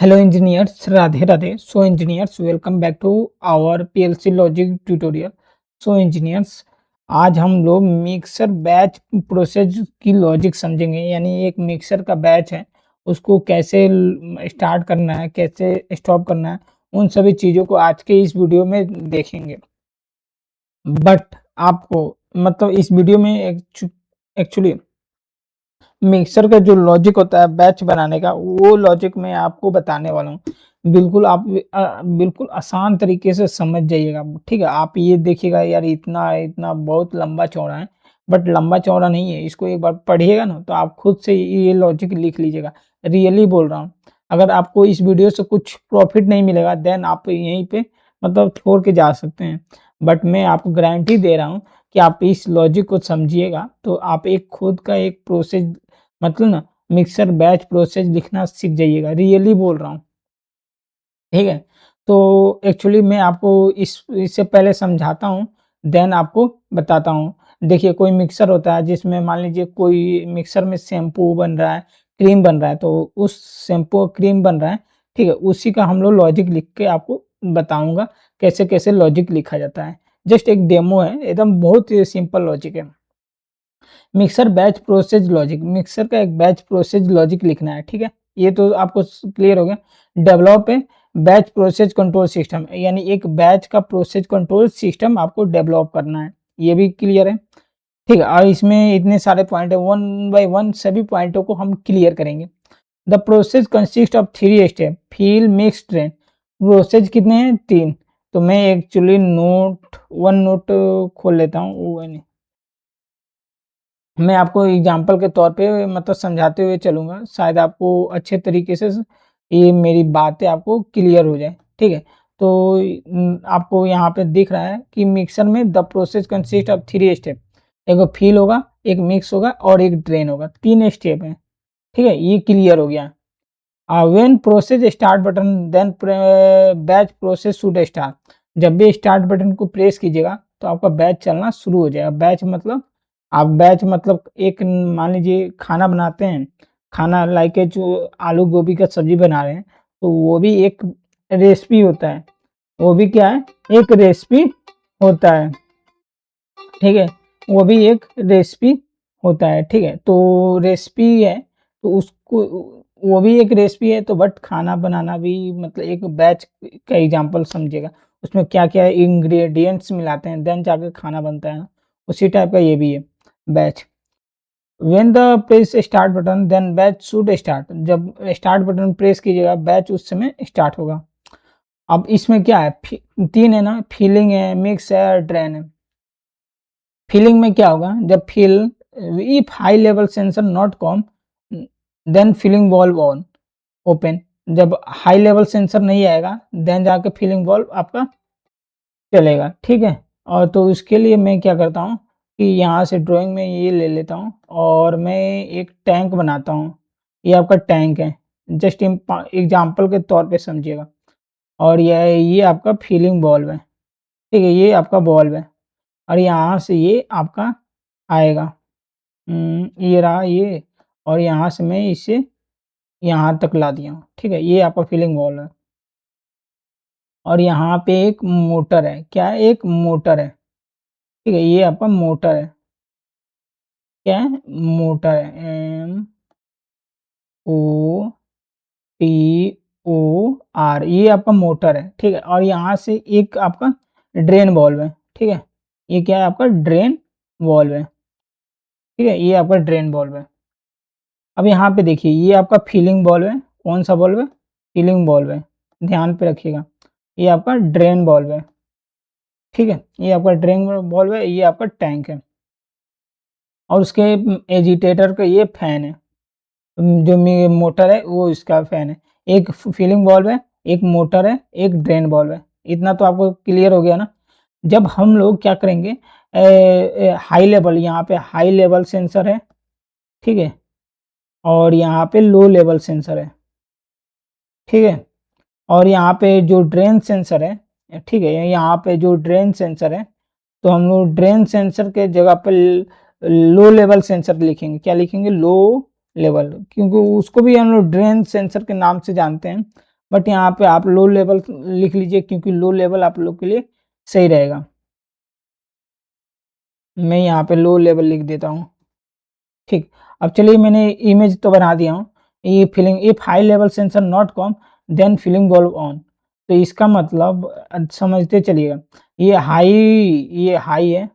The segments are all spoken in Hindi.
Hello engineers, Radhe Radhe. So engineers, welcome back to our PLC logic tutorial. So engineers, आज हम लोग मिक्सर बैच प्रोसेस की लॉजिक समझेंगे। यानी एक मिक्सर का बैच है, उसको कैसे स्टार्ट करना है, कैसे स्टॉप करना है, उन सभी चीज़ों को आज के इस वीडियो में देखेंगे। बट आपको मतलब इस वीडियो में एक्चुअली मिक्सर का जो लॉजिक होता है बैच बनाने का, वो लॉजिक मैं आपको बताने वाला हूँ। बिल्कुल आप बिल्कुल आसान तरीके से समझ जाइएगा, ठीक है? आप ये देखिएगा यार, इतना बहुत लंबा-चौड़ा है, बट लंबा-चौड़ा नहीं है। इसको एक बार पढ़िएगा ना तो आप खुद से ये लॉजिक लिख लीजिएगा। रियली बोल रहा हूँ। अगर आपको इस वीडियो से कुछ प्रॉफिट नहीं मिलेगा देन आप यहीं पे मतलब छोड़ के जा सकते हैं। बट मैं आपको गारंटी दे रहा हूँ कि आप इस लॉजिक को समझिएगा तो आप एक खुद का एक प्रोसेस मतलब ना मिक्सर बैच प्रोसेस लिखना सीख जाइएगा, रियली बोल रहा हूँ, ठीक है? तो एक्चुअली मैं आपको इससे पहले समझाता हूँ, देन आपको बताता हूँ। देखिए, कोई मिक्सर होता है जिसमें मान लीजिए कोई मिक्सर में शैम्पू बन रहा है, क्रीम बन रहा है, तो उस शैम्पू और क्रीम बन रहा है, ठीक है? उसी का हम लोग लॉजिक लिख के आपको बताऊँगा, कैसे-कैसे लॉजिक लिखा जाता है। जस्ट एक डेमो है, एकदम बहुत ही सिंपल लॉजिक है। Mixer batch process logic, mixer का एक बैच प्रोसेस लॉजिक लिखना है, ठीक है? ये तो आपको क्लियर हो गया। Develop a batch process control system, यानी एक बैच का प्रोसेस कंट्रोल सिस्टम आपको डेवलप करना है, ये भी क्लियर है, ठीक है? और इसमें इतने सारे पॉइंट है, वन बाय वन सभी पॉइंटों को हम क्लियर करेंगे। The process consist of 3 step, fill, mix, drain. Process कितने हैं? 3। तो मैं एक्चुअली नोट खोल लेता हूँ, वो नहीं, मैं आपको एग्जांपल के तौर पे मतलब समझाते हुए चलूँगा, शायद आपको अच्छे तरीके से ये मेरी बातें आपको क्लियर हो जाए, ठीक है? तो आपको यहाँ पे दिख रहा है कि मिक्सर में the process consist of 3 step, एक फिल होगा, एक मिक्स होगा और एक ड्रेन होगा, 3 स्टेप हैं, ठीक है? ये क्लियर हो गया। When process start button then batch process should start. जब भी स्टार्ट बटन को प्रेस कीजिएगा तो आपका बैच चलना शुरू हो जाएगा। बैच मतलब एक मान लीजिए खाना बनाते हैं, खाना लाइक जो आलू गोभी का सब्जी बना रहे हैं, तो वो भी एक रेसिपी होता है। वो भी क्या है? एक रेसिपी होता है, ठीक है? वो भी एक रेसिपी होता है, ठीक है? तो रेसिपी है, तो उसको वो भी एक रेसिपी है, तो बट खाना बनाना भी मतलब एक बैच का एग्जांपल समझिएगा। उसमें क्या-क्या इंग्रीडिएंट्स मिलाते हैं, देन जाके खाना बनता है ना, उसी टाइप का ये भी है batch. When the press start button then batch should start. जब स्टार्ट बटन प्रेस कीजिएगा, बैच उस समय स्टार्ट होगा। अब इसमें क्या है? 3 है ना, फिलिंग है, मिक्स है, ड्रेन है। फिलिंग में क्या होगा? जब fill if high level sensor not come then filling valve on open. जब हाई लेवल सेंसर नहीं आएगा देन जाके फिलिंग वाल्व आपका चलेगा, ठीक है? और तो इसके लिए मैं क्या करता हूँ कि यहाँ से ड्राइंग में ये ले लेता हूँ और मैं एक टैंक बनाता हूँ। ये आपका टैंक है, जस्ट एग्जांपल के तौर पे समझिएगा। और ये आपका फिलिंग वाल्व है, ठीक है? ये आपका वाल्व है और यहाँ से ये आपका आएगा। ये रहा ये, और यहाँ से मैं इसे यहाँ तक ला दिया हूँ, ठीक है? ये आपका फिलिंग वॉल है और यहाँ पे एक मोटर है, क्या है? एक मोटर है, ठीक है? ये आपका मोटर है, क्या है? मोटर है, MOTOR, ये आपका मोटर है, ठीक है? और यहाँ से एक आपका ड्रेन वॉल्व है, ठीक है? ये क्या है? आपका ड्रेन वॉल्व है, ठीक है? ये आपका ड्रेन वॉल्व है। अब यहाँ पे देखिए, ये आपका फिलिंग वाल्व है, कौन-सा वाल्व है? फिलिंग वाल्व है, ध्यान पे रखिएगा। ये आपका ड्रेन वाल्व है, ठीक है? ये आपका ड्रेन वाल्व है, ये आपका टैंक है और उसके एजिटेटर का ये फैन है। जो मोटर है वो इसका फैन है। एक फिलिंग वाल्व है, एक मोटर है, एक ड्रेन वाल्व है। इतना तो आपको क्लियर हो गया ना? जब हम लोग क्या करेंगे, हाई लेवल, यहाँ पे हाई लेवल सेंसर है, ठीक है? और यहाँ पे लो लेवल सेंसर है, ठीक है? और यहाँ पे जो ड्रेन सेंसर है, ठीक है? यहाँ पे जो ड्रेन सेंसर है, तो हम लोग ड्रेन सेंसर के जगह पे लो लेवल सेंसर लिखेंगे। क्या लिखेंगे? लो लेवल, क्योंकि उसको भी हम लोग ड्रेन सेंसर के नाम से जानते हैं। बट यहाँ पे आप लो लेवल लिख लीजिए, क्योंकि लो लेवल आप लोग के लिए सही रहेगा। मैं यहाँ पे लो लेवल लिख देता हूँ। ठीक, अब चलिए मैंने इमेज तो बना दिया हूँ। ये feeling if high level sensor not come than feeling valve on. तो इसका मतलब समझते चलिएगा, ये हाई है,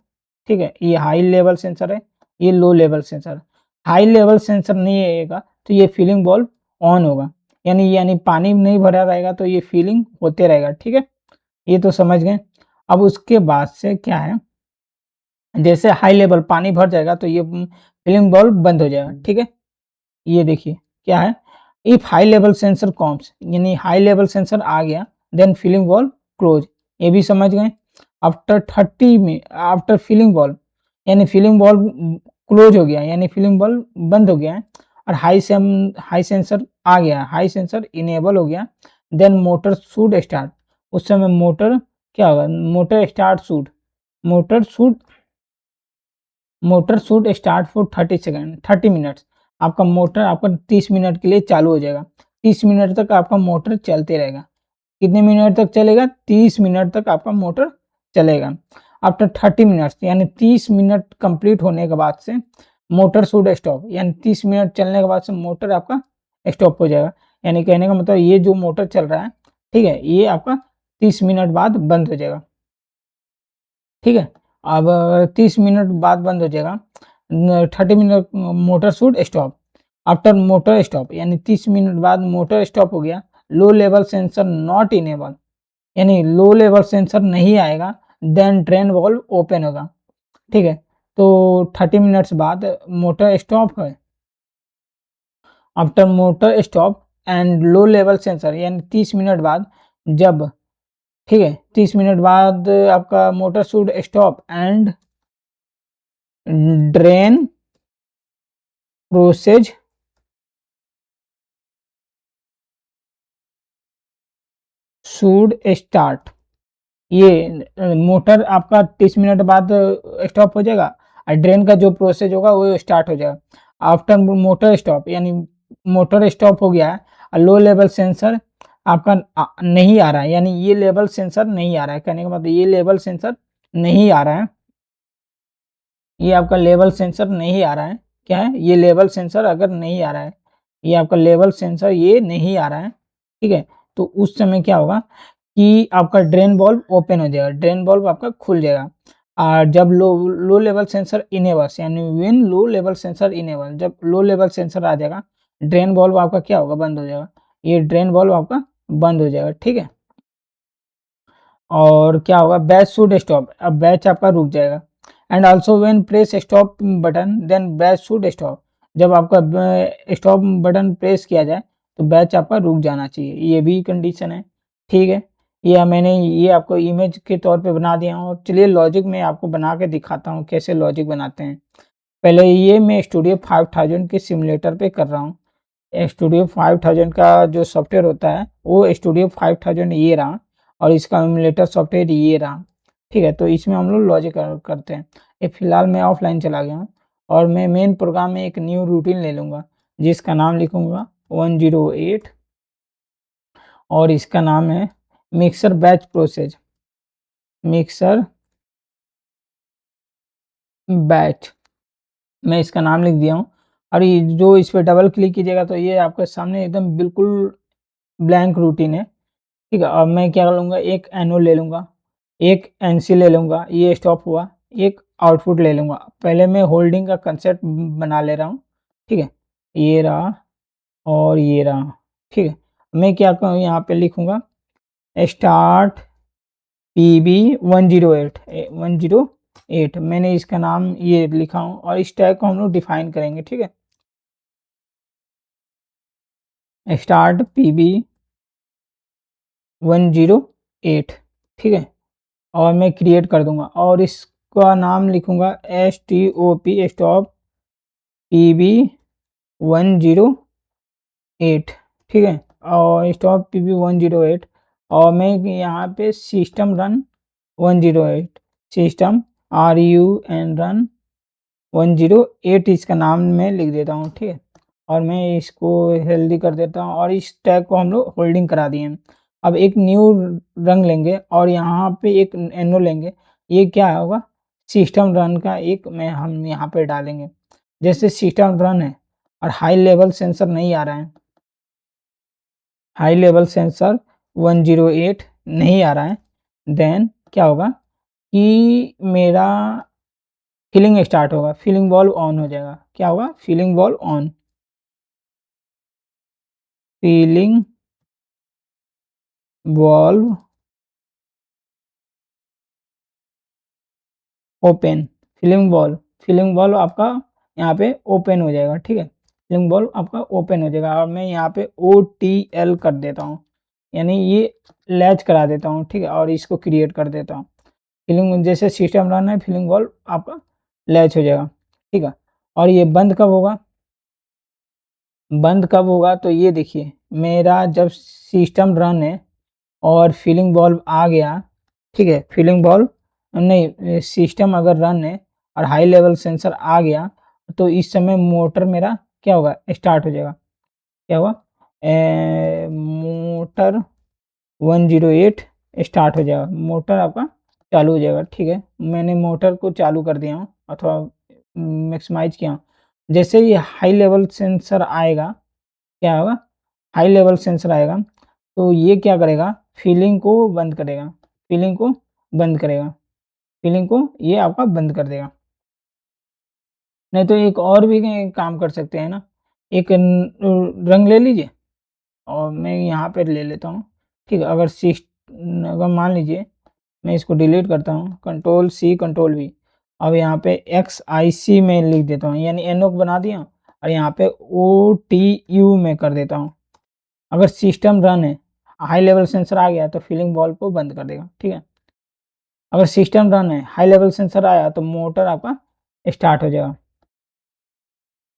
ठीक है, ये हाई लेवल सेंसर है, ये low level sensor. High level sensor नहीं आएगा तो ये फीलिंग वॉल्व ऑन होगा, यानी पानी नहीं भरा रहेगा तो ये फीलिंग होते रहेगा, ठीक है। ये तो समझ गए। अब उसके बाद से क्या है, जैसे हाई लेवल पानी भर जाएगा तो ये फीलिंग बल्ब बंद हो जाएगा, ठीक है। ये देखिए क्या है, if high level sensor comes, यानी हाई लेवल सेंसर आ गया, देन फीलिंग बल्ब क्लोज। ये भी समझ गए। आफ्टर 30 में आफ्टर फीलिंग बल्ब, यानी फीलिंग बल्ब क्लोज हो गया, यानी फीलिंग बल्ब बंद हो गया है, और हाई सेंसर आ गया, हाई सेंसर इनेबल हो गया, देन मोटर शुड स्टार्ट। उस समय मोटर क्या होगा, motor should motor should start for 30 minutes. आपका मोटर आपका 30 मिनट के लिए चालू हो जाएगा। 30 मिनट तक आपका मोटर चलते रहेगा। कितने मिनट तक चलेगा, 30 मिनट तक आपका मोटर चलेगा। आफ्टर 30 मिनट्स, यानी 30 मिनट कंप्लीट होने के बाद से मोटर शुड स्टॉप, यानी 30 मिनट चलने के बाद से मोटर आपका स्टॉप हो जाएगा। यानी कहने का मतलब ये जो मोटर चल रहा है, ठीक है, ये आपका 30 मिनट बाद बंद हो जाएगा, ठीक है। अब 30 मिनट बाद बंद हो जाएगा, 30 minute motor should stop. After motor stop, यानी 30 मिनट बाद मोटर स्टॉप हो गया, low level sensor not enable, यानी लो लेवल सेंसर नहीं आएगा, देन ड्रेन वॉल्व ओपन होगा, ठीक है। तो 30 मिनट्स बाद मोटर स्टॉप है। After motor stop and low level sensor, यानी 30 मिनट बाद जब, ठीक है, 30 मिनट बाद आपका motor should stop and drain process should start. ये मोटर आपका 30 मिनट बाद स्टॉप हो जाएगा, और ड्रेन का जो प्रोसेस होगा वो स्टार्ट हो जाएगा। आफ्टर मोटर स्टॉप, यानी मोटर स्टॉप हो गया है, और लो लेवल सेंसर आपका नहीं आ रहा है, यानी ये लेवल सेंसर नहीं आ रहा है, कहने का मतलब ये लेवल सेंसर नहीं आ रहा है, ये आपका लेवल सेंसर नहीं आ रहा है। क्या है, ये लेवल सेंसर अगर नहीं आ रहा है, ये आपका लेवल सेंसर ये नहीं आ रहा है, ठीक है, तो उस समय क्या होगा कि आपका ड्रेन वॉल्व ओपन हो जाएगा, ड्रेन वॉल्व आपका खुल जाएगा। और जब लो लेवल सेंसर इनेबल, यानी when low level sensor enable, जब लो लेवल सेंसर आ जाएगा, ड्रेन वॉल्व आपका क्या होगा, बंद हो जाएगा, ये ड्रेन वॉल्व आपका बंद हो जाएगा, ठीक है। और क्या होगा, बैच शुड स्टॉप, अब बैच आपका रुक जाएगा। And also when press stop button then batch should stop, जब आपका स्टॉप बटन प्रेस किया जाए तो बैच आपका रुक जाना चाहिए, ये भी कंडीशन है, ठीक है। ये मैंने ये आपको इमेज के तौर पे बना दिया हूँ। चलिए लॉजिक मैं आपको बना के दिखाता हूँ कैसे लॉजिक बनाते हैं। पहले ये मैं स्टूडियो 5000 के सिमुलेटर पे कर रहा हूँ। स्टूडियो 5000 का जो सॉफ्टवेयर होता है वो स्टूडियो 5000 ये रहा, और इसका एमुलेटर सॉफ्टवेयर ये रहा, ठीक है। तो इसमें हम लोग लॉजिक करते हैं। ये फिलहाल मैं ऑफलाइन चला गया हूँ, और मैं मेन प्रोग्राम में एक न्यू रूटीन ले लूँगा जिसका नाम लिखूँगा 108, और इसका नाम है mixer batch process, mixer batch, मैं इसका नाम लिख दिया हूँ। और ये जो इस पे डबल क्लिक कीजिएगा तो ये आपके सामने एकदम बिल्कुल ब्लैंक रूटीन है, ठीक है। अब मैं क्या लूँगा, एक एनो ले लूँगा, एक एनसी ले लूँगा, ये स्टॉप हुआ, एक आउटपुट ले लूँगा। पहले मैं होल्डिंग का कंसेप्ट बना ले रहा हूँ, ठीक है, ये रहा और ये रहा, ठीक है। मैं क्या करूँ, यहाँ पे लिखूँगा स्टार्ट पीबी 108 मैंने इसका नाम ये लिखा हूँ, और इस टैग को हम लोग डिफाइन करेंगे, ठीक है। स्टार्ट पीबी 108, ठीक है, और मैं क्रिएट कर दूंगा, और इसका नाम लिखूंगा STOP स्टॉप पीबी 108, ठीक है, और स्टॉप पीबी 108। और मैं यहाँ पे system run 108, system RUN run 108 इसका नाम मैं लिख देता हूँ, ठीक है। और मैं इसको हेल्दी कर देता हूँ और इस टैग को हम लोग होल्डिंग करा दिए हैं। अब एक न्यू रंग लेंगे और यहाँ पे एक एनो लेंगे। ये क्या होगा? सिस्टम रन का एक मैं हम यहाँ पे डालेंगे। जैसे सिस्टम रन है और हाई लेवल सेंसर नहीं आ रहा है, हाई लेवल सेंसर 108 नहीं आ रहा है, देन क्या होगा कि मेरा फीलिंग स्टार्ट होगा, फीलिंग वॉल्व ऑन हो जाएगा। क्या होगा? Feeling valve on, feeling valve open, feeling valve आपका यहाँ पे ओपन हो जाएगा। ठीक है, फीलिंग वॉल्व आपका ओपन हो जाएगा और मैं यहाँ पे OTL कर देता हूँ, यानी ये लैच करा देता हूँ। ठीक है, और इसको क्रिएट कर देता हूँ। फीलिंग जैसे सिस्टम रन है, फीलिंग वॉल्व आपका लैच हो जाएगा। ठीक है, और ये बंद कब होगा? बंद कब होगा तो ये देखिए, मेरा जब सिस्टम रन है और फीलिंग वॉल्व आ गया, ठीक है, फीलिंग वॉल्व नहीं, सिस्टम अगर रन है और हाई लेवल सेंसर आ गया तो इस समय मोटर मेरा क्या होगा? स्टार्ट हो जाएगा। क्या होगा? मोटर 108 स्टार्ट हो जाएगा, मोटर आपका चालू हो जाएगा। ठीक है, मैंने मोटर को चालू कर दिया हूँ अथवा मैक्सिमाइज किया हूँ। जैसे ही हाई लेवल सेंसर आएगा, क्या होगा? हाई लेवल सेंसर आएगा तो ये क्या करेगा? फीलिंग को बंद करेगा, फीलिंग को बंद करेगा, फीलिंग को ये आपका बंद कर देगा। नहीं तो एक और भी काम कर सकते हैं ना, एक रंग ले लीजिए और मैं यहाँ पे ले लेता हूँ। ठीक है, अगर मान लीजिए मैं इसको डिलीट करता हूँ, कंट्रोल सी कंट्रोल वी, अब यहाँ पे XIC में लिख देता हूँ, यानी एनओक बना दिया और यहाँ पे OTU में कर देता हूँ। अगर सिस्टम रन है, हाई लेवल सेंसर आ गया तो फीलिंग वॉल्व को बंद कर देगा। ठीक है, अगर सिस्टम रन है, हाई लेवल सेंसर आया तो मोटर आपका स्टार्ट हो जाएगा।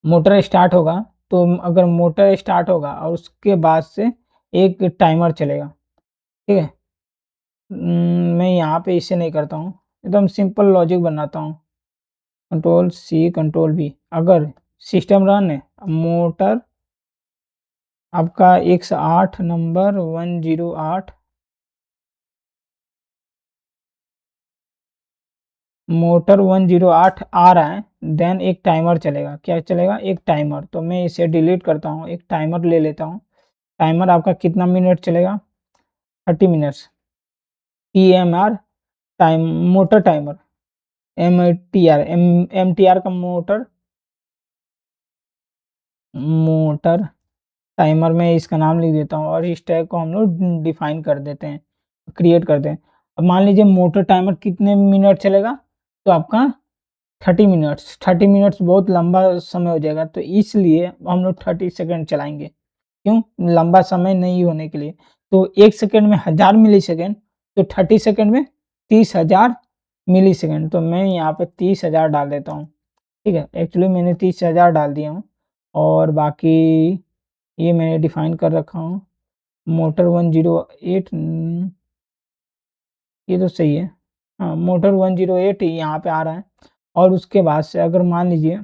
मोटर स्टार्ट होगा तो अगर मोटर स्टार्ट होगा और उसके बाद से एक टाइमर चलेगा। ठीक है, मैं यहाँ पे इसे नहीं करता हूँ, एकदम सिंपल लॉजिक बनाता हूँ। कंट्रोल सी कंट्रोल वी, अगर सिस्टम रन है, मोटर आपका 108 नंबर 108, मोटर 108 आ रहा है, देन एक टाइमर चलेगा। क्या चलेगा? एक टाइमर। तो मैं इसे डिलीट करता हूँ, एक टाइमर ले लेता हूँ। टाइमर आपका कितना मिनट चलेगा? 30 minutes. TMR time, motor timer, MTR का मोटर, मोटर टाइमर में इसका नाम लिख देता हूँ और इस टैग को हम लोग डिफाइन कर देते हैं, क्रिएट करते हैं। अब मान लीजिए मोटर टाइमर कितने मिनट चलेगा तो आपका 30 मिनट्स। 30 मिनट्स बहुत लंबा समय हो जाएगा तो इसलिए हम लोग 30 सेकंड चलाएंगे। क्यों? लंबा समय नहीं होने के लिए। तो 1 सेकंड में 1000 मिलीसेकंड, तो 30 सेकंड में 30,000 मिलीसेकंड। तो मैं यहाँ पे 30,000 डाल देता हूँ। ठीक है, एक्चुअली मैंने 30,000 डाल दिया हूँ और बाकी ये मैंने डिफाइन कर रखा हूँ। मोटर 108 ये तो सही है। हाँ, मोटर 108 यहाँ पे आ रहा है और उसके बाद से अगर मान लीजिए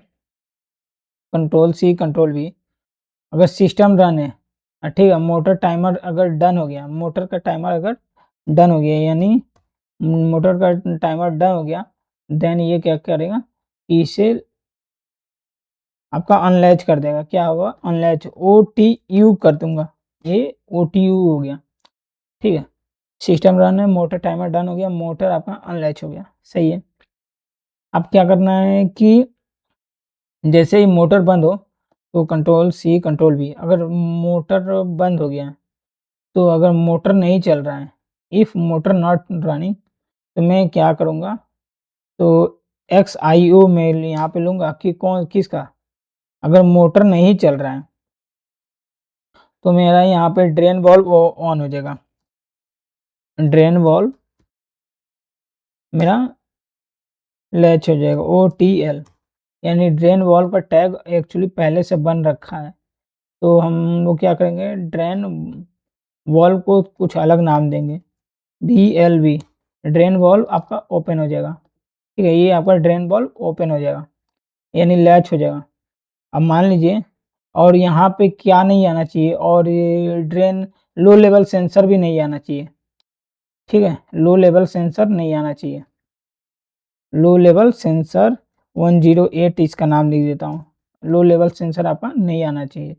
कंट्रोल सी कंट्रोल वी, अगर सिस्टम रन है, ठीक है, मोटर टाइमर अगर डन हो गया, मोटर का टाइमर अगर डन हो गया, यानी मोटर का टाइमर डन हो गया, देन ये क्या करेगा कि इसे आपका अनलैच कर देगा। क्या होगा? अनलैच, OTU कर दूंगा, ये OTU हो गया। ठीक है, सिस्टम रन है, मोटर टाइमर डन हो गया, मोटर आपका अनलैच हो गया। सही है। अब क्या करना है कि जैसे ही मोटर बंद हो तो कंट्रोल सी कंट्रोल वी, अगर मोटर बंद हो गया तो अगर मोटर नहीं चल रहा है, इफ़ मोटर नॉट रनिंग, तो मैं क्या करूँगा, तो XIO में यहाँ पे लूँगा कि कौन किसका, अगर मोटर नहीं चल रहा है तो मेरा यहाँ पे ड्रेन वॉल्व ऑन हो जाएगा। ड्रेन वॉल्व मेरा लैच हो जाएगा, OTL, यानी ड्रेन वॉल्व का टैग एक्चुअली पहले से बन रखा है। तो हम लोग क्या करेंगे, ड्रेन वॉल्व को कुछ अलग नाम देंगे, VLV, ड्रेन वॉल्व आपका ओपन हो जाएगा। ठीक है, ये आपका ड्रेन वॉल्व ओपन हो जाएगा, यानी लैच हो जाएगा। अब मान लीजिए और यहाँ पे क्या नहीं आना चाहिए, और ये ड्रेन लो लेवल सेंसर भी नहीं आना चाहिए, ठीक है? लो लेवल सेंसर नहीं आना चाहिए। लो लेवल सेंसर 108 इसका नाम लिख देता हूँ। लो लेवल सेंसर आपका नहीं आना चाहिए।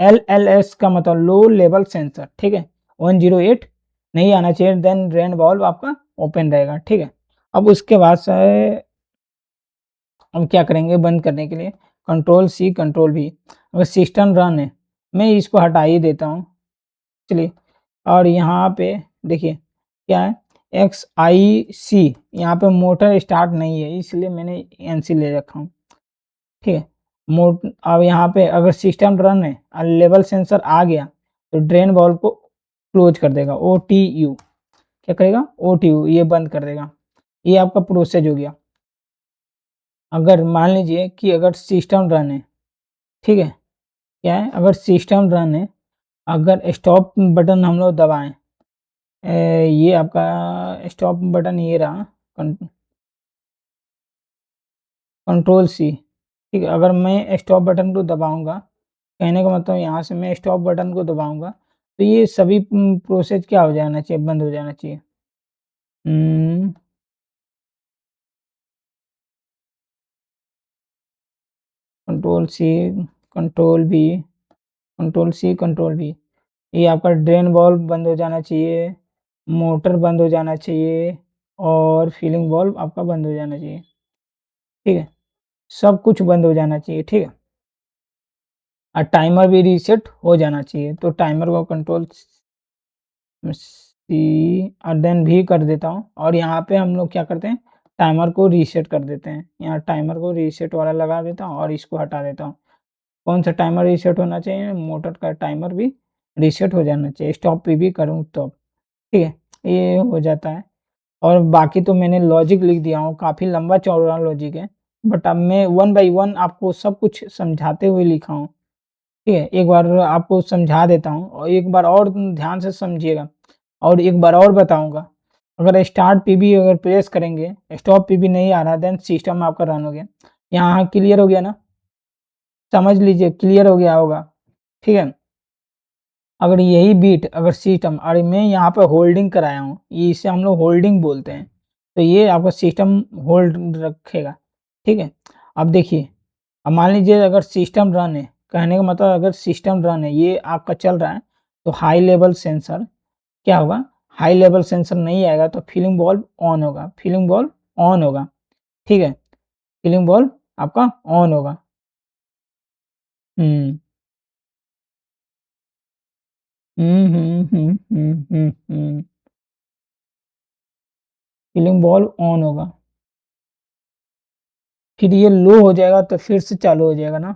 LLS का मतलब लो लेवल सेंसर, ठीक है? 108 नहीं आना चाहिए, देन ड्रेन वाल्व आपका ओपन रहेगा, ठीक है? अब उसके बाद से हम क्या करेंगे बंद करने के लिए, कंट्रोल सी कंट्रोल वी। अगर सिस्टम रन है, मैं इसको हटा ही देता हूँ, चलिए। और यहाँ पे देखिए क्या है, XIC, यहाँ पे मोटर स्टार्ट नहीं है इसलिए मैंने NC ले रखा हूँ, ठीक है? अब यहाँ पे अगर सिस्टम रन है और लेवल सेंसर आ गया तो ड्रेन वाल्व को क्लोज कर देगा, OTU। क्या करेगा? OTU, ये बंद कर देगा। ये आपका प्रोसेस हो गया। अगर मान लीजिए कि अगर सिस्टम रन है, ठीक है? क्या है? अगर सिस्टम रन है, अगर स्टॉप बटन हम लोग दबाएं, ये आपका स्टॉप बटन ये रहा, कंट्रोल सी, ठीक है? अगर मैं स्टॉप बटन को दबाऊंगा, कहने का मतलब यहाँ से मैं स्टॉप बटन को दबाऊंगा तो ये सभी प्रोसेस क्या हो जाना चाहिए, बंद हो जाना चाहिए। Hmm, control C control B, control C control B, ये आपका ड्रेन वाल्व बंद हो जाना चाहिए, मोटर बंद हो जाना चाहिए, और फीलिंग वाल्व आपका बंद हो जाना चाहिए, ठीक है? सब कुछ बंद हो जाना चाहिए, ठीक है? और टाइमर भी रीसेट हो जाना चाहिए, तो टाइमर को कंट्रोल सी और देन भी कर देता हूँ, और यहाँ पे हम लोग क्या करते हैं, टाइमर को रीसेट कर देते हैं। यहाँ टाइमर को रीसेट वाला लगा देता हूँ और इसको हटा देता हूँ। कौन सा टाइमर रीसेट होना चाहिए? मोटर का टाइमर भी रीसेट हो जाना चाहिए, स्टॉप पे भी करूँ तो, ठीक है? ये हो जाता है। और बाकी तो मैंने लॉजिक लिख दिया हूँ, काफ़ी लंबा चौड़ा लॉजिक है, बट अब मैं वन बाय वन आपको सब कुछ समझाते हुए लिखा हूँ, ठीक है? एक बार आपको समझा देता हूँ और एक बार और ध्यान से समझिएगा, और एक बार और बताऊँगा। अगर स्टार्ट पीबी अगर प्रेस करेंगे, स्टॉप पीबी नहीं आ रहा, देन सिस्टम आपका रन हो गया। यहाँ क्लियर हो गया ना? समझ लीजिए क्लियर हो गया होगा, ठीक है? अगर यही बीट अगर सिस्टम, अरे मैं यहाँ पे होल्डिंग कराया हूँ, ये इसे हम लोग होल्डिंग बोलते हैं, तो ये आपका सिस्टम होल्ड रखेगा, ठीक है? अब देखिए, अब मान लीजिए अगर सिस्टम रन है, कहने का मतलब अगर सिस्टम रन है, ये आपका चल रहा है, तो हाई लेवल सेंसर क्या होगा? हाई लेवल सेंसर नहीं आएगा तो फीलिंग वाल्व ऑन होगा, फीलिंग वाल्व ऑन होगा, ठीक है? फीलिंग वाल्व आपका ऑन होगा। हुँ। हुँ। फीलिंग वाल्व ऑन होगा। फिर ये लो हो जाएगा तो फिर से चालू हो जाएगा ना?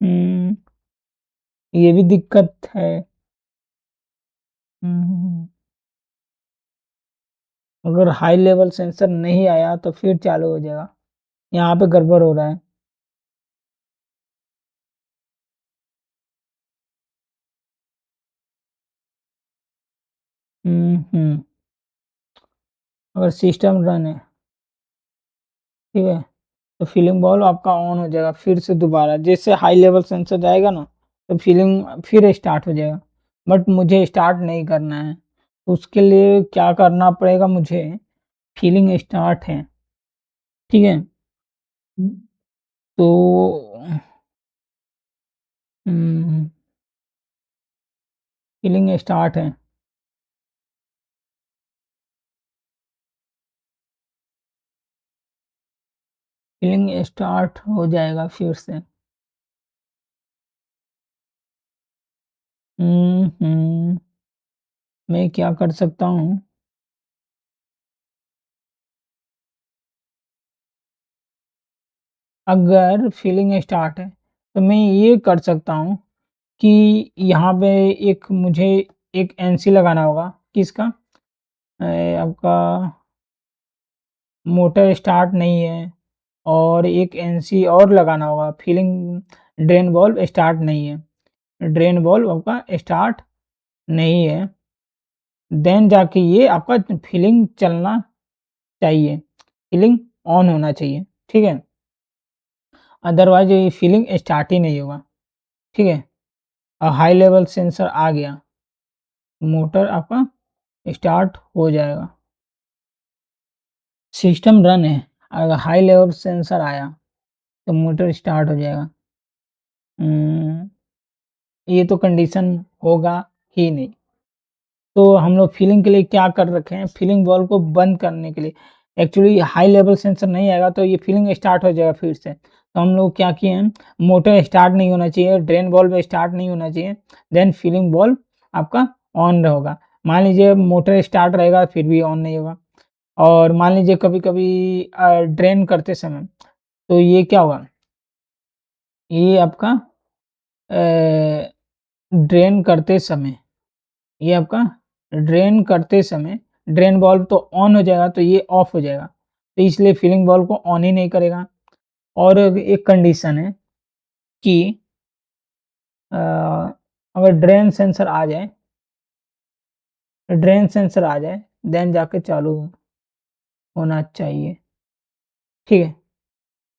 हुँ, ये भी दिक्कत है। हुँ। अगर हाई लेवल सेंसर नहीं आया तो फिर चालू हो जाएगा। यहाँ पे गड़बड़ हो रहा है। हुँ। अगर सिस्टम रन है, ठीक है? तो फीलिंग बॉल आपका ऑन हो जाएगा फिर से दोबारा, जैसे हाई लेवल सेंसर जाएगा ना तो फीलिंग फिर स्टार्ट हो जाएगा, बट मुझे स्टार्ट नहीं करना है। उसके लिए क्या करना पड़ेगा मुझे, फीलिंग स्टार्ट है, ठीक है? तो फीलिंग स्टार्ट है, फीलिंग स्टार्ट हो जाएगा फिर से। हुँ। मैं क्या कर सकता हूँ, अगर फीलिंग स्टार्ट है तो मैं ये कर सकता हूँ कि यहाँ पे एक मुझे एक एनसी लगाना होगा, किसका? आपका मोटर स्टार्ट नहीं है, और एक एनसी और लगाना होगा, फीलिंग ड्रेन वाल्व स्टार्ट नहीं है, ड्रेन वाल्व आपका स्टार्ट नहीं है, देन जाके ये आपका फीलिंग चलना चाहिए, फीलिंग ऑन होना चाहिए, ठीक है? अदरवाइज़ ये फीलिंग स्टार्ट ही नहीं होगा, ठीक है? हाई लेवल सेंसर आ गया, मोटर आपका स्टार्ट हो जाएगा। सिस्टम रन है, अगर हाई लेवल सेंसर आया, तो मोटर स्टार्ट हो जाएगा। उम, ये तो कंडीशन होगा ही नहीं। तो हम लोग फीलिंग के लिए क्या कर रखे हैं, फीलिंग वाल्व को बंद करने के लिए एक्चुअली हाई लेवल सेंसर नहीं आएगा तो ये फीलिंग स्टार्ट हो जाएगा फिर से। तो हम लोग क्या किए हैं, मोटर स्टार्ट नहीं होना चाहिए, ड्रेन वाल्व स्टार्ट नहीं होना चाहिए, देन फीलिंग वाल्व आपका ऑन होगा। मान लीजिए मोटर स्टार्ट रहेगा फिर भी ऑन नहीं होगा और मान लीजिए कभी-कभी ड्रेन करते समय तो ये क्या होगा, ये आपका अ, ड्रेन करते समय ये आपका ड्रेन करते समय ड्रेन वाल्व तो ऑन हो जाएगा तो ये ऑफ हो जाएगा। तो इसलिए फीलिंग वाल्व को ऑन ही नहीं करेगा और एक कंडीशन है कि अ, अगर ड्रेन सेंसर आ जाए देन जाके चालू होना चाहिए, ठीक है?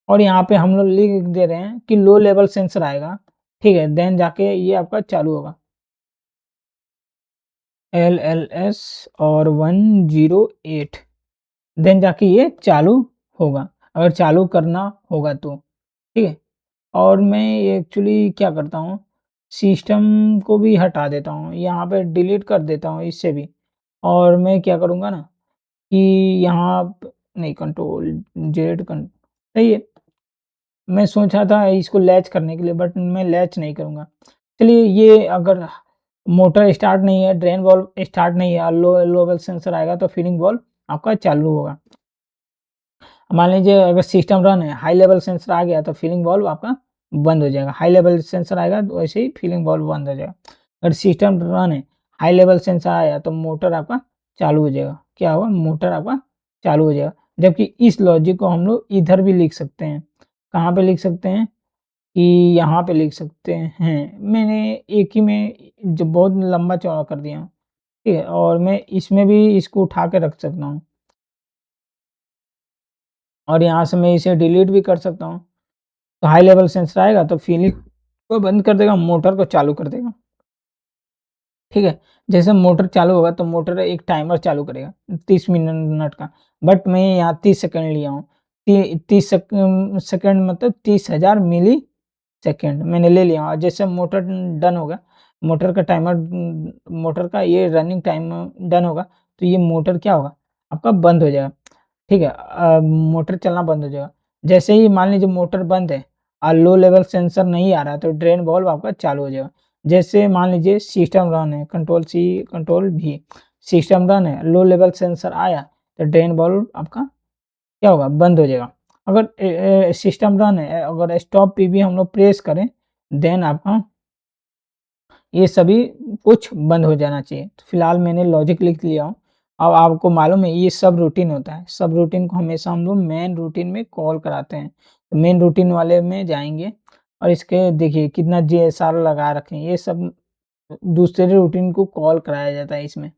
और यहाँ पे हम लोग लिख दे रहे हैं कि लो लेवल सेंसर आएगा, ठीक है? देन जाके ये आपका चालू होगा। एलएलएस और 108 देन जाके ये चालू होगा, अगर चालू करना होगा तो, ठीक है? और मैं ये एक्चुअली क्या करता हूँ, सिस्टम को भी हटा देता हूँ, यहाँ पे डिलीट कर देता हूँ इससे भी और मैं क्या करूँगा ना कि यहाँ प नहीं कंट्रोल ज़ेड कन सही है। मैं सोचा था इसको लैच करने के लिए बट मैं लैच नहीं करूँगा। चलिए ये अगर मोटर स्टार्ट नहीं है, ड्रेन वाल्व स्टार्ट नहीं है, लो लो लेवल सेंसर आएगा तो फीलिंग वाल्व आपका चालू होगा। मान लीजिए अगर सिस्टम रन है, हाई लेवल सेंसर आ गया तो फीलिंग वाल्व आपका बंद हो जाएगा। हाई लेवल सेंसर आएगा तो वैसे ही फीलिंग वाल्व बंद हो जाएगा। अगर सिस्टम रन है, हाई लेवल सेंसर आया तो मोटर आपका चालू हो जाएगा। क्या होगा? मोटर आपका चालू हो जाएगा। जबकि इस लॉजिक को हम लोग इधर भी लिख सकते हैं। कहाँ पे लिख सकते हैं? कि यहाँ पे लिख सकते हैं। मैंने एक ही में जो बहुत लंबा-चौड़ा कर दिया हूँ, ठीक है? और मैं इसमें भी इसको उठा के रख सकता हूँ और यहाँ से मैं इसे डिलीट भी कर सकता हूँ। तो हाई लेवल सेंसर आएगा तो फीलिंग को बंद कर देगा, मोटर को चालू कर देगा, ठीक है? जैसे मोटर चालू होगा तो मोटर एक टाइमर चालू करेगा 30 मिनट का, बट मैं यहाँ 30 सेकंड लिया हूँ। 30 सेकंड मतलब 30,000 मिली सेकंड मैंने ले लिया और जैसे मोटर डन होगा, मोटर का टाइमर मोटर का ये रनिंग टाइम डन होगा, तो ये मोटर क्या होगा? आपका बंद हो जाएगा। ठीक है? मोटर चलना बंद हो जाएगा। जैसे ही मान लीजिए मोटर बंद है लो लेवल सेंसर नहीं आ रहा है तो ड्रेन वाल्व आपका चालू हो जाएगा। जैसे मान लीजिए सिस्टम रन है, control C, control V, system run है, लो लेवल सेंसर आया तो ड्रेन वाल्व आपका क्या होगा? बंद हो जाएगा। अगर सिस्टम रन है, अगर स्टॉप पे भी हम लोग प्रेस करें देन आपका ये सभी कुछ बंद हो जाना चाहिए। तो फिलहाल मैंने लॉजिक लिख लिया हूँ। अब आपको मालूम है ये सब रूटीन होता है। सब रूटीन को हमेशा हम लोग मेन रूटीन में कॉल कराते हैं। तो मेन रूटीन वाले में जाएँगे और इसके देखिए कितना जीएसआर लगा रखे हैं। ये सब दूसरे रूटीन को कॉल कराया जाता है इसमें।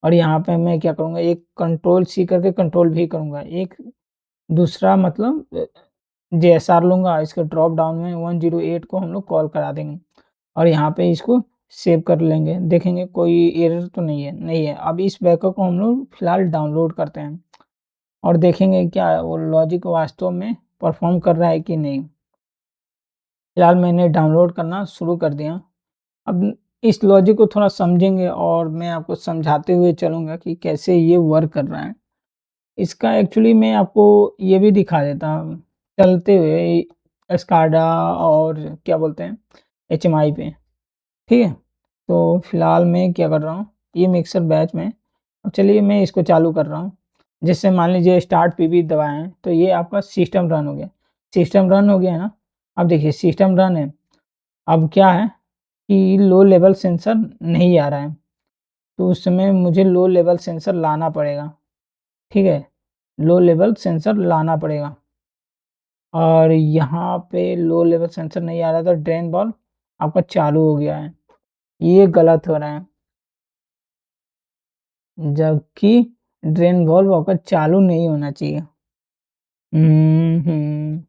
और यहाँ पे मैं क्या करूँगा एक कंट्रोल सी करके कंट्रोल वी करूँगा। एक दूसरा मतलब जीएसआर लूँगा इसके ड्रॉप डाउन में 108 को हम लोग कॉल करा देंगे और यहाँ पे इसको सेव कर लेंगे। देखेंगे कोई एरर तो नहीं है। अब इस बैकअप को हम लोग फिलहाल डाउनलोड करते हैं और देखेंगे क्या वो लॉजिक वास्तव में परफ़ॉर्म कर रहा है कि नहीं। फिलहाल मैंने डाउनलोड करना शुरू कर दिया। अब इस लॉजिक को थोड़ा समझेंगे और मैं आपको समझाते हुए चलूँगा कि कैसे ये वर्क कर रहा है। इसका एक्चुअली मैं आपको ये भी दिखा देता हूँ, चलते हुए स्काडा और क्या बोलते हैं एचएमआई पे, ठीक है? तो फिलहाल मैं क्या कर रहा हूँ, ये मिक्सर बैच में अब चलिए मैं इसको चालू कर रहा हूँ। जैसे मान लीजिए स्टार्ट पीबी दबाएँ हैं, तो ये आपका सिस्टम रन हो गया। सिस्टम रन हो गया है ना? अब देखिए सिस्टम रन है, अब क्या है कि लो लेवल सेंसर नहीं आ रहा है, तो उस समय मुझे लो लेवल सेंसर लाना पड़ेगा, ठीक है? लो लेवल सेंसर लाना पड़ेगा और यहाँ पे लो लेवल सेंसर नहीं आ रहा था ड्रेन वाल्व आपका चालू हो गया है। ये गलत हो रहा है, जबकि ड्रेन वाल्व आपका चालू नहीं होना चाहिए। हुँ, हुँ।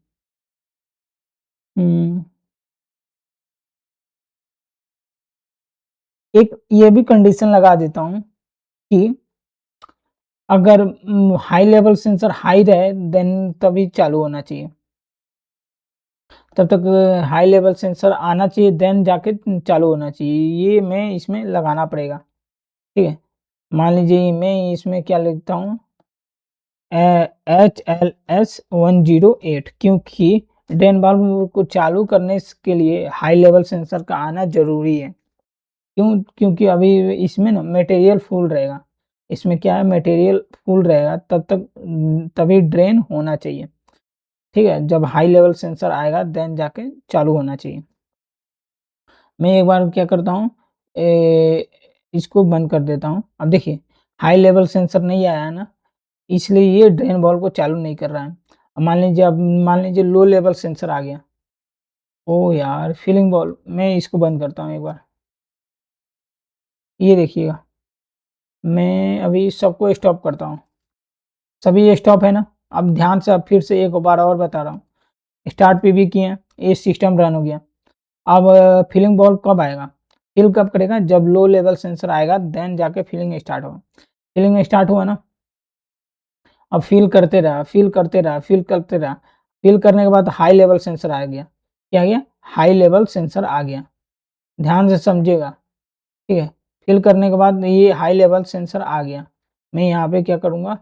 हुँ, एक ये भी कंडीशन लगा देता हूँ कि अगर हाई लेवल सेंसर हाई रहे देन तभी चालू होना चाहिए। तब तक हाई लेवल सेंसर आना चाहिए देन जाके चालू होना चाहिए। ये मैं इसमें लगाना पड़ेगा, ठीक है? मान लीजिए मैं इसमें क्या लिखता हूँ HLS 108 क्योंकि ड्रेन वाल्व को चालू करने के लिए हाई लेवल सेंसर का आना ज़रूरी है। क्योंकि अभी इसमें ना मटेरियल फुल रहेगा। इसमें क्या है मटेरियल फुल रहेगा तब तक तभी ड्रेन होना चाहिए, ठीक है? जब हाई लेवल सेंसर आएगा देन जाके चालू होना चाहिए। मैं एक बार क्या करता हूँ इसको बंद कर देता हूँ। अब देखिए हाई लेवल सेंसर नहीं आया है ना, इसलिए ये ड्रेन वाल्व को चालू नहीं कर रहा है। अब मान लीजिए लो लेवल सेंसर आ गया। ओह यार! फीलिंग वाल्व मैं इसको बंद करता हूँ एक बार। ये देखिएगा, मैं अभी सबको स्टॉप करता हूँ। सभी स्टॉप है ना? अब ध्यान से अब फिर से एक बार और बता रहा हूँ। स्टार्ट पे भी किए, ये सिस्टम रन हो गया। अब फीलिंग वाल्व कब आएगा? फ़ील कब करेगा? जब लो लेवल सेंसर आएगा देन जाके फीलिंग स्टार्ट होगा। फीलिंग स्टार्ट हुआ ना, अब फ़ील करते रहा, फ़ील करते रहा, फ़ील करते रहा। फ़ील करने के बाद हाई लेवल सेंसर आ गया। क्या आ गया? हाई लेवल सेंसर आ गया। ध्यान से समझिएगा, ठीक है? फ़ील करने के बाद ये हाई लेवल सेंसर आ गया। मैं यहाँ पे क्या करूँगा,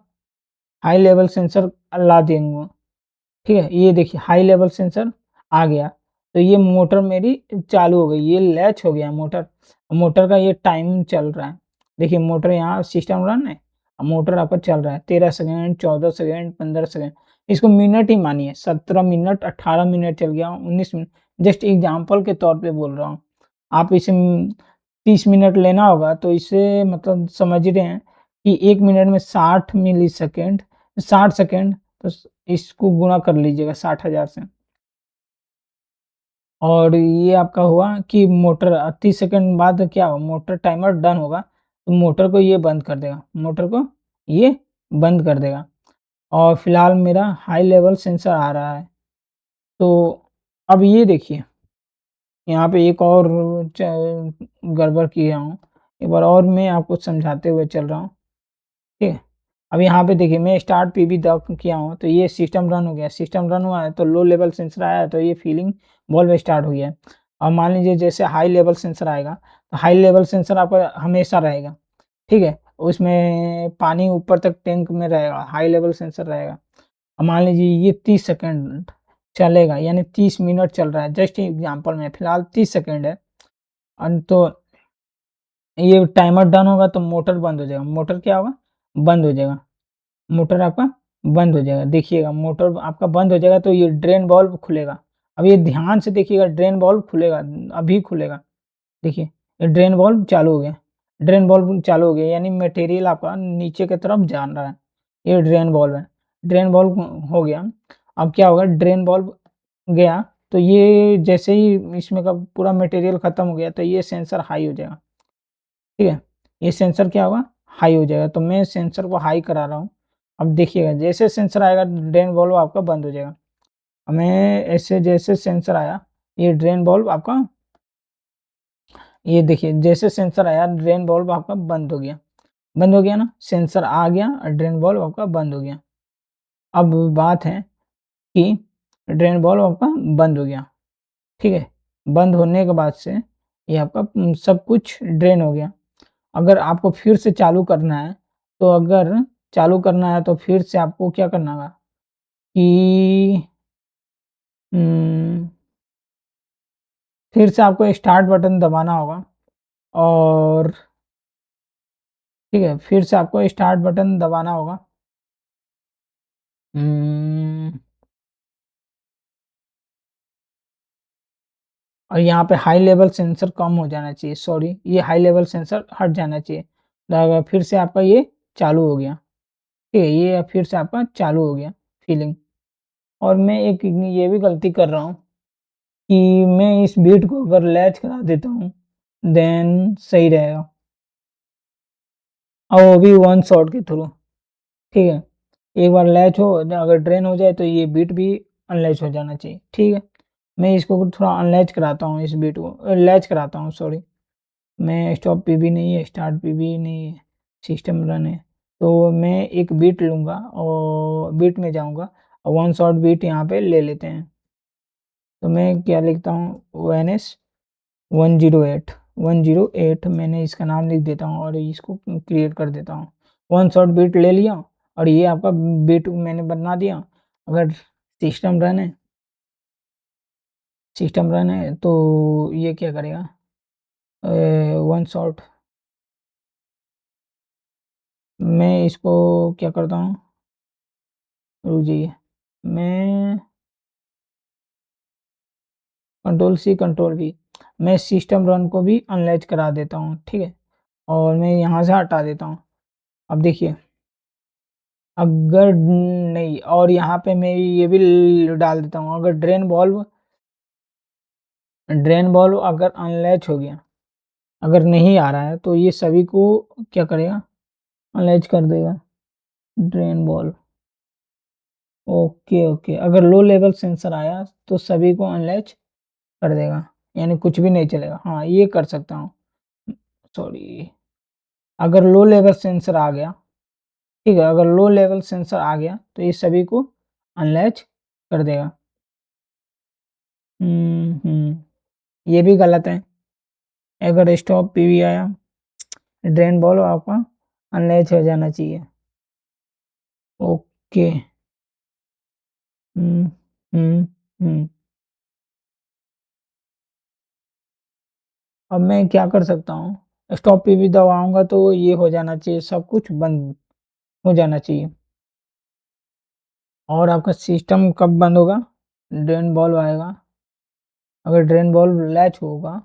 हाई लेवल सेंसर ला दूँगा। ठीक है? ये देखिए हाई लेवल सेंसर आ गया, तो ये मोटर मेरी चालू हो गई, ये लैच हो गया मोटर। मोटर का ये टाइम चल रहा है। देखिए मोटर यहाँ सिस्टम रन है, मोटर आपका चल रहा है 13 सेकंड, 14 सेकंड, 15 सेकंड। इसको मिनट ही मानिए 17 मिनट, 18 मिनट चल गया, 19 मिनट जस्ट एग्ज़ाम्पल के तौर पे बोल रहा हूँ। आप इसे 30 मिनट लेना होगा तो इसे मतलब समझ रहे हैं कि 1 मिनट में 60 मिलीसेकंड 60 सेकंड तो इसको गुणा कर लीजिएगा 60,000 से और ये आपका हुआ कि मोटर 30 सेकंड बाद क्या होगा मोटर टाइमर डन होगा, तो मोटर को ये बंद कर देगा मोटर को ये बंद कर देगा और फिलहाल मेरा हाई लेवल सेंसर आ रहा है। तो अब ये देखिए, यहाँ पे एक और गड़बड़ किया हूँ, एक बार और मैं आपको समझाते हुए चल रहा हूँ, ठीक है? अब यहाँ पे देखिए मैं स्टार्ट पीबी दब किया हूँ तो ये सिस्टम रन हो गया, सिस्टम रन हुआ है तो लो लेवल सेंसर आया है तो ये फीलिंग वाल्व स्टार्ट हो गया है। अब मान लीजिए जैसे हाई लेवल सेंसर आएगा, तो हाई लेवल सेंसर आपका हमेशा रहेगा, ठीक है? उसमें पानी ऊपर तक टैंक में रहेगा, हाई लेवल सेंसर रहेगा। अब मान लीजिए ये 30 सेकंड चलेगा यानी 30 मिनट चल रहा है, जस्ट एग्ज़ाम्पल में फिलहाल 30 सेकंड है। तो ये टाइमर डन होगा तो मोटर बंद हो जाएगा, मोटर क्या होगा? बंद हो जाएगा। मोटर आपका बंद हो जाएगा। देखिएगा मोटर आपका बंद हो जाएगा तो ये ड्रेन वाल्व खुलेगा। अब ये ध्यान से देखिएगा ड्रेन वाल्व खुलेगा, अभी खुलेगा। देखिए ये ड्रेन वाल्व चालू हो गया, ड्रेन वाल्व चालू हो गया यानी मटेरियल आपका नीचे की तरफ जा रहा है। ये ड्रेन वाल्व है, ड्रेन वाल्व हो गया। अब क्या होगा ड्रेन वाल्व गया तो ये जैसे ही इसमें का पूरा मटेरियल खत्म हो गया तो ये सेंसर हाई हो जाएगा, ठीक है? ये सेंसर क्या होगा? हाई हो जाएगा, तो मैं सेंसर को हाई करा रहा हूँ। अब देखिएगा जैसे सेंसर आएगा ड्रेन वाल्व आपका बंद हो जाएगा। अब मैं ऐसे जैसे सेंसर आया, ये ड्रेन वाल्व आपका ये देखिए जैसे सेंसर आया ड्रेन वाल्व आपका बंद हो गया। बंद हो गया ना? सेंसर आ गया और ड्रेन वाल्व आपका बंद हो गया। अब बात है कि ड्रेन वाल्व आपका बंद हो गया, ठीक है? बंद होने के बाद से ये आपका सब कुछ ड्रेन हो गया। अगर आपको फिर से चालू करना है, तो अगर चालू करना है तो फिर से आपको क्या करना होगा कि उम, फिर से आपको स्टार्ट बटन दबाना होगा और ठीक है, फिर से आपको स्टार्ट बटन दबाना होगा। उम, और यहाँ पे हाई लेवल सेंसर कम हो जाना चाहिए, सॉरी ये हाई लेवल सेंसर हट जाना चाहिए। फिर से आपका ये चालू हो गया, ठीक है? ये फिर से आपका चालू हो गया फीलिंग और मैं एक ये भी गलती कर रहा हूँ कि मैं इस बीट को अगर लैच करा देता हूँ, देन सही रहेगा और वो भी वन शॉट के थ्रू, ठीक है? एक बार लैच हो अगर ड्रेन हो जाए तो ये बीट भी अनलैच हो जाना चाहिए, ठीक है? मैं इसको थोड़ा अनलैच कराता हूँ, इस बीट को लैच कराता हूँ, सॉरी। मैं स्टॉप पे भी नहीं है, स्टार्ट पे भी नहीं है, सिस्टम रन है। तो मैं एक बीट लूँगा और बीट में जाऊँगा और वन शॉट बीट यहाँ पे ले लेते हैं। तो मैं क्या लिखता हूँ, ओएनएस 108 108 मैंने इसका नाम लिख देता हूँ और इसको क्रिएट कर देता हूँ। वन शॉट बीट ले लिया और ये आपका बीट मैंने बना दिया। अगर सिस्टम रन है तो ये क्या करेगा, वन शॉट मैं इसको क्या करता हूँ, रुक जाइए, मैं कंट्रोल सी कंट्रोल वी, मैं सिस्टम रन को भी अनलैच करा देता हूँ, ठीक है? और मैं यहाँ से हटा देता हूँ। अब देखिए, अगर नहीं, और यहाँ पे मैं ये भी डाल देता हूँ, अगर ड्रेन वॉल्व अगर अनलैच हो गया, अगर नहीं आ रहा है तो ये सभी को क्या करेगा, अनलैच कर देगा ड्रेन वॉल्व। ओके ओके, अगर लो लेवल सेंसर आया तो सभी को अनलैच कर देगा, यानी कुछ भी नहीं चलेगा। हाँ, ये कर सकता हूँ, सॉरी। अगर लो लेवल सेंसर आ गया, ठीक है, अगर लो लेवल सेंसर आ गया तो ये सभी को अनलैच कर देगा। ये भी गलत है। अगर स्टॉप पीवी आया, ड्रेन बॉल आपका अनलैच हो जाना चाहिए। ओके। हम्म हम्म हम्म अब मैं क्या कर सकता हूँ, स्टॉप पीवी दबाऊंगा तो ये हो जाना चाहिए, सब कुछ बंद हो जाना चाहिए। और आपका सिस्टम कब बंद होगा, ड्रेन बॉल आएगा, अगर ड्रेन बॉल लैच होगा,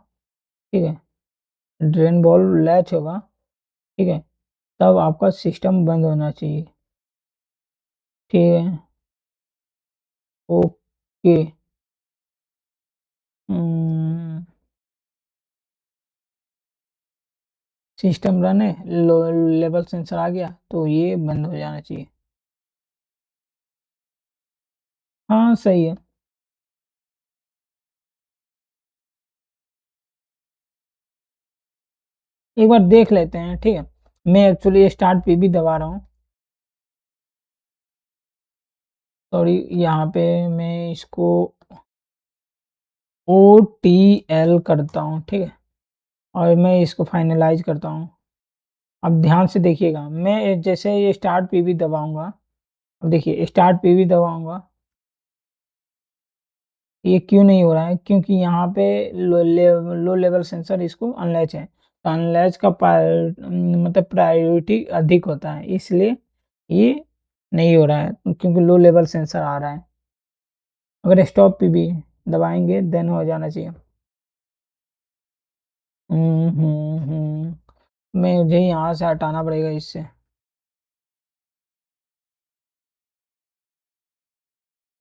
ठीक है, ड्रेन बॉल लैच होगा, ठीक है, तब आपका सिस्टम बंद होना चाहिए, ठीक है। ओके। हम्म, सिस्टम रन है, लो लेवल सेंसर आ गया तो ये बंद हो जाना चाहिए। हाँ सही है। एक बार देख लेते हैं, ठीक है। मैं एक्चुअली स्टार्ट पे भी दबा रहा हूँ, सॉरी। यहाँ पे मैं इसको ओ टी एल करता हूँ, ठीक है, और मैं इसको फाइनलाइज करता हूँ। अब ध्यान से देखिएगा, मैं जैसे ये स्टार्ट पे भी दबाऊंगा, अब देखिए स्टार्ट पे भी दबाऊंगा, ये क्यों नहीं हो रहा है, क्योंकि यहाँ पे लो लेवल सेंसर इसको अनलैच है, तो अनलैच का मतलब प्रायोरिटी अधिक होता है, इसलिए ये नहीं हो रहा है, क्योंकि लो लेवल सेंसर आ रहा है। अगर स्टॉप पे भी दबाएंगे देन हो जाना चाहिए। मुझे यहाँ से हटाना पड़ेगा इससे।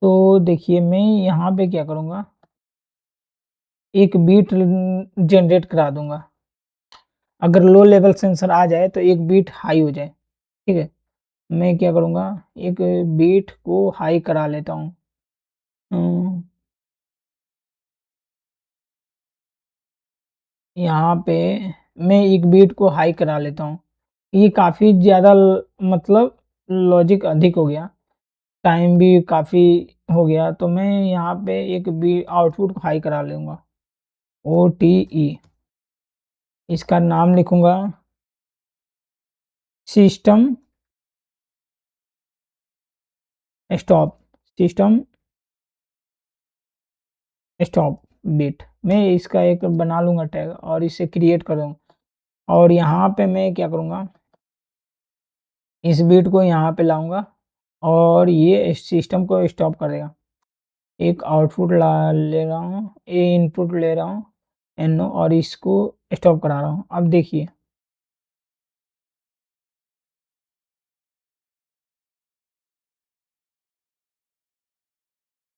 तो देखिए, मैं यहाँ पे क्या करूँगा, एक बीट जनरेट करा दूंगा, अगर लो लेवल सेंसर आ जाए तो एक बीट हाई हो जाए, ठीक है। मैं क्या करूँगा, एक बीट को हाई करा लेता हूँ। अम, यहाँ पे मैं एक बीट को हाई करा लेता हूँ, ये काफ़ी ज़्यादा मतलब लॉजिक अधिक हो गया, टाइम भी काफ़ी हो गया, तो मैं यहाँ पे एक बी आउटपुट को हाई करा लूँगा, ओ टी ई, इसका नाम लिखूँगा system stop, system stop bit. मैं इसका एक बना लूँगा टैग और इसे क्रिएट करूँगा, और यहाँ पे मैं क्या करूँगा, इस बीट को यहाँ पे लाऊंगा और ये सिस्टम को स्टॉप कर देगा। एक आउटपुट ला ले रहा हूँ, ए इनपुट ले रहा हूँ, एनो, और इसको स्टॉप करा रहा हूँ। अब देखिए,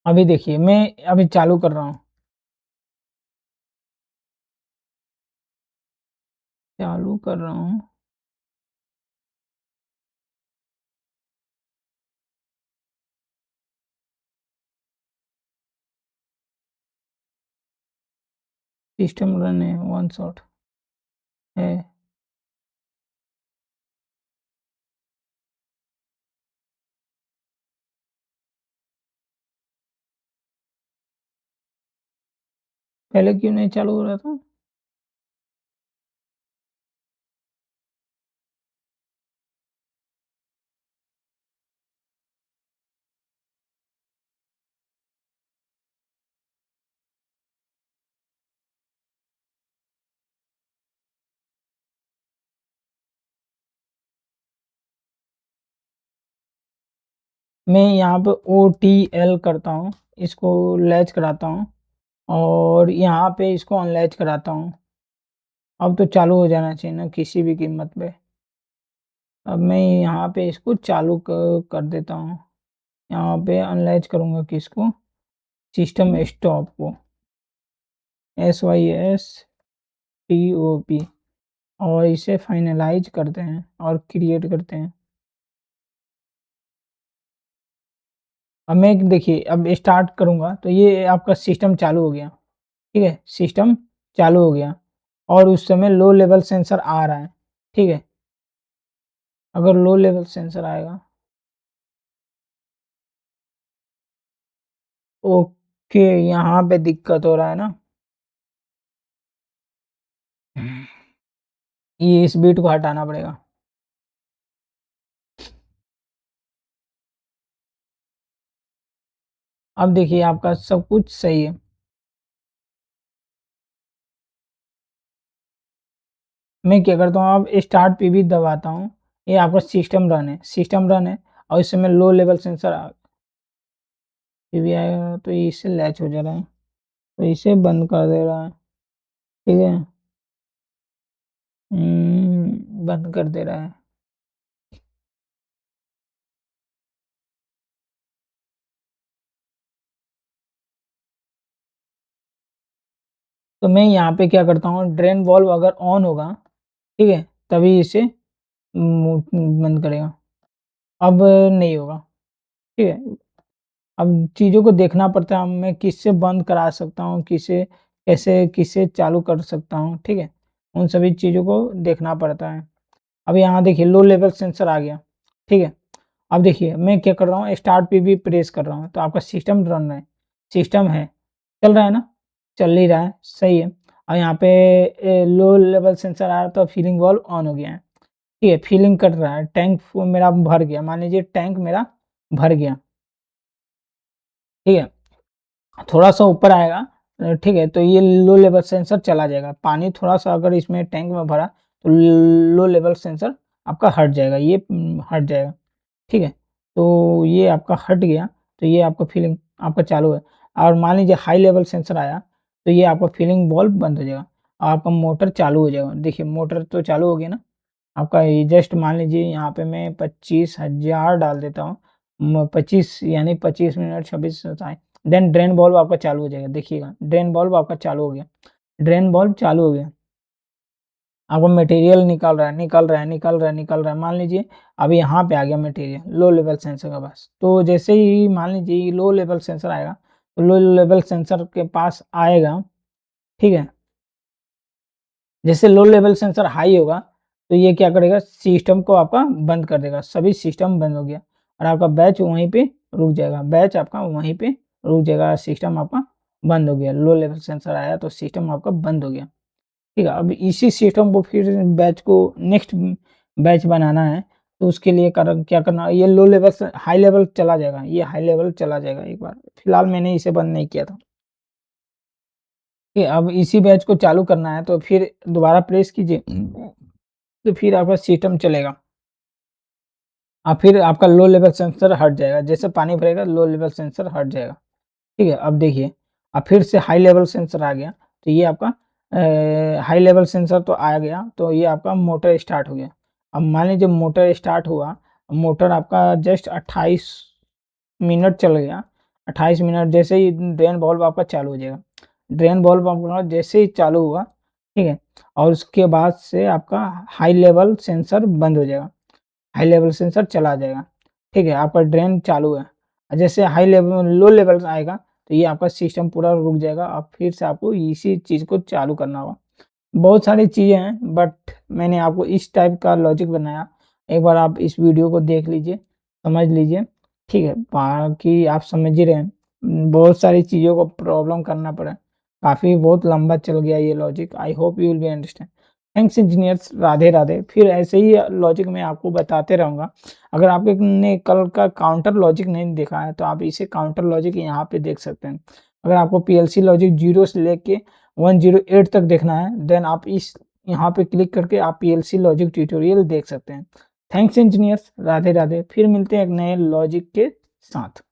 अभी देखिए, मैं अभी चालू कर रहा हूँ, चालू कर रहा हूँ। सिस्टम रन है, वन शॉट है। पहले क्यों नहीं चालू हो रहा था? मैं यहाँ पे OTL करता हूँ, इसको लैच कराता हूँ और यहाँ पे इसको अनलैच कराता हूँ। अब तो चालू हो जाना चाहिए ना किसी भी कीमत पे। अब मैं यहाँ पे इसको चालू कर देता हूँ। यहाँ पे अनलैच करूँगा किसको? सिस्टम स्टॉप को, SYSTOP, और इसे फाइनलाइज करते हैं और क्रिएट करते हैं। अब मैं देखिए अब स्टार्ट करूँगा तो ये आपका सिस्टम चालू हो गया, ठीक है? सिस्टम चालू हो गया और उस समय लो लेवल सेंसर आ रहा है, ठीक है? अगर लो लेवल सेंसर आएगा, ओके, यहाँ पे दिक्कत हो रहा है ना? ये इस बिट को हटाना पड़ेगा। अब देखिए आपका सब कुछ सही है। मैं क्या करता हूँ, अब स्टार्ट पे भी दबाता हूँ। ये आपका सिस्टम रन है और इस समय लो लेवल सेंसर ये भी आएगा तो ये इससे लैच हो जा रहा है, तो इसे बंद कर दे रहा है, ठीक है? बंद कर दे रहा है। तो मैं यहाँ पे क्या करता हूँ, ड्रेन वाल्व अगर ऑन होगा, ठीक है, तभी इसे बंद करेगा। अब नहीं होगा, ठीक है? अब चीज़ों को देखना पड़ता है, मैं किससे बंद करा सकता हूँ, किसे कैसे किसे चालू कर सकता हूँ, ठीक है? उन सभी चीज़ों को देखना पड़ता है। अब यहाँ देखिए लो लेवल सेंसर आ गया, ठीक है? अब देखिए मैं क्या कर रहा हूँ, स्टार्ट पे भी प्रेस कर रहा हूँ तो आपका सिस्टम रन है, सिस्टम है, चल रहा है ना? चल ही रहा है, सही है। और यहाँ पे लो लेवल सेंसर आया तो फीलिंग वाल्व ऑन हो गया है, ठीक है? फीलिंग कर रहा है, टैंक मेरा भर गया, मान लीजिए टैंक मेरा भर गया, ठीक है? थोड़ा-सा ऊपर आएगा, ठीक है? तो ये लो लेवल सेंसर चला जाएगा। पानी थोड़ा-सा अगर इसमें टैंक में भरा तो लो लेवल सेंसर आपका हट जाएगा, ये हट जाएगा, ठीक है? तो ये आपका हट गया, तो ये आपका फीलिंग आपका चालू है। और मान लीजिए हाई लेवल सेंसर आया, तो ये आपका फीलिंग वाल्व बंद हो जाएगा, आपका मोटर चालू हो जाएगा। देखिए मोटर तो चालू हो गया ना? आपका ये जस्ट मान लीजिए यहाँ पे मैं 25,000 डाल देता हूँ। 25 यानी 25 minute 26 second, then drain valve आपका चालू हो जाएगा। देखिएगा ड्रेन वाल्व आपका चालू हो गया, ड्रेन वाल्व चालू हो गया। आपको मटेरियल निकल रहा है, निकल रहा है, निकल रहा है, निकल रहा है। मान लीजिए अब यहाँ पे आ गया मटेरियल लो लेवल सेंसर के पास। तो जैसे ही मान लीजिए लो लेवल सेंसर आएगा, तो लो लेवल सेंसर के पास आएगा, ठीक है? जैसे लो लेवल सेंसर हाई होगा, तो ये क्या करेगा, सिस्टम को आपका बंद कर देगा, सभी सिस्टम बंद हो गया और आपका बैच वहीं पे रुक जाएगा, बैच आपका वहीं पे रुक जाएगा, सिस्टम आपका बंद हो गया। लो लेवल सेंसर आया तो सिस्टम आपका बंद हो गया, ठीक है? अब इसी सिस्टम को फिर बैच को नेक्स्ट बैच बनाना है, तो उसके लिए क्या करना, ये लो लेवल से हाई लेवल चला जाएगा, ये हाई लेवल चला जाएगा एक बार। फिलहाल मैंने इसे बंद नहीं किया था। कि अब इसी बैच को चालू करना है तो फिर दोबारा प्रेस कीजिए, तो फिर आपका सिस्टम चलेगा और फिर आपका लो लेवल सेंसर हट जाएगा, जैसे पानी भरेगा लो लेवल सेंसर हट जाएगा, ठीक है? अब देखिए अब फिर से हाई लेवल सेंसर आ गया, तो ये आपका हाई लेवल सेंसर तो आ गया, तो ये आपका मोटर स्टार्ट हो गया। अब मान लीजिए मोटर स्टार्ट हुआ, मोटर आपका जस्ट 28 मिनट चल गया, 28 मिनट जैसे ही ड्रेन वाल्व आपका चालू हो जाएगा। ड्रेन वाल्व आपका जैसे ही चालू हुआ, ठीक है? और उसके बाद से आपका हाई लेवल सेंसर बंद हो जाएगा, हाई लेवल सेंसर चला जाएगा, ठीक है? आपका ड्रेन चालू है। जैसे हाई लेवल लो लेवल आएगा, तो ये आपका सिस्टम पूरा रुक जाएगा, अब फिर से आपको इसी चीज़ को चालू करना होगा। बहुत सारी चीज़ें हैं, बट मैंने आपको इस टाइप का लॉजिक बनाया। एक बार आप इस वीडियो को देख लीजिए, समझ लीजिए, ठीक है? बाकी आप समझ ही रहे हैं, बहुत सारी चीज़ों को प्रॉब्लम करना पड़ा। काफ़ी बहुत लंबा चल गया ये logic. I hope you will be understand. Thanks engineers, Radhe Radhe. फिर ऐसे ही लॉजिक मैं आपको बताते रहूँगा। अगर आपने कल का काउंटर लॉजिक नहीं देखा है, तो आप इसे काउंटर लॉजिक यहाँ पे देख सकते हैं। अगर आपको पीएलसी लॉजिक 0 से लेके 108 तक देखना है, देन आप इस यहाँ पे क्लिक करके आप पीएलसी लॉजिक ट्यूटोरियल देख सकते हैं। Thanks engineers, Radhe Radhe. फिर मिलते हैं एक नए लॉजिक के साथ।